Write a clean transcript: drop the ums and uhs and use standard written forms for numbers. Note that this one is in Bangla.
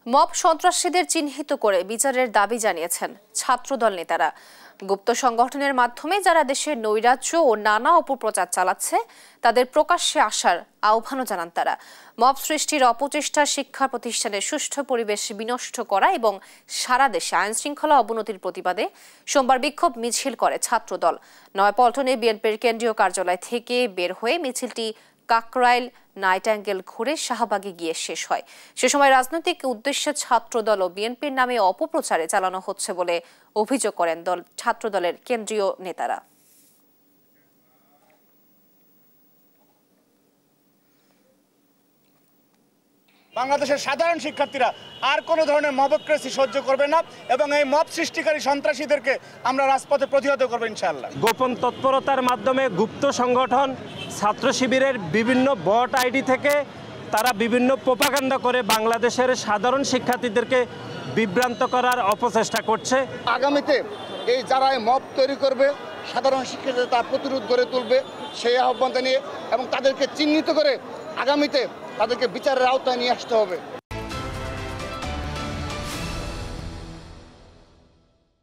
মব সন্ত্রাসীদের চিহ্নিত করে বিচারের দাবি জানিয়েছেন ছাত্রদল নেতারা। গুপ্ত সংগঠনের মাধ্যমে যারা দেশের নৈরাজ্য ও নানা অপপ্রচার চালাচ্ছে তাদের প্রকাশ্যে আসার আহ্বানও জানান তারা। মব সৃষ্টির অপচেষ্টা শিক্ষা প্রতিষ্ঠানের সুষ্ঠু পরিবেশ বিনষ্ট করা এবং সারা দেশে আইন শৃঙ্খলা অবনতির প্রতিবাদে সোমবার বিক্ষোভ মিছিল করে ছাত্রদল। নয়াপল্টনে বিএনপির কেন্দ্রীয় কার্যালয় থেকে বের হয়ে মিছিলটি কাকরাইল নাইটাঙ্গেল ঘুরে শাহবাগে গিয়ে শেষ হয়। সে সময় রাজনৈতিক উদ্দেশ্যে ছাত্রদল ও বিএনপির নামে অপপ্রচারে চালানো হচ্ছে বলে অভিযোগ করেন ছাত্রদলের কেন্দ্রীয় নেতারা। বাংলাদেশের সাধারণ শিক্ষার্থীরা আর কোনো ধরনের মবক্রেসি সহ্য করবে না এবং এই মব সৃষ্টিকারী সন্ত্রাসীদেরকে আমরা রাজপথে প্রতিহত করবো ইনশাআল্লাহ। গোপন তৎপরতার মাধ্যমে গুপ্ত সংগঠন ছাত্র শিবিরের বিভিন্ন বট আইডি থেকে তারা বিভিন্ন প্রোপাগান্ডা করে বাংলাদেশের সাধারণ শিক্ষার্থীদেরকে বিভ্রান্ত করার অপচেষ্টা করছে। আগামীতে এই যারা মব তৈরি করবে সাধারণ শিক্ষার্থীদের তা প্রতিরোধ গড়ে তুলবে সেই আহ্বান জানিয়ে এবং তাদেরকে চিহ্নিত করে আগামীতে তাদেরকে বিচারের আওতায় নিয়ে আসতে হবে।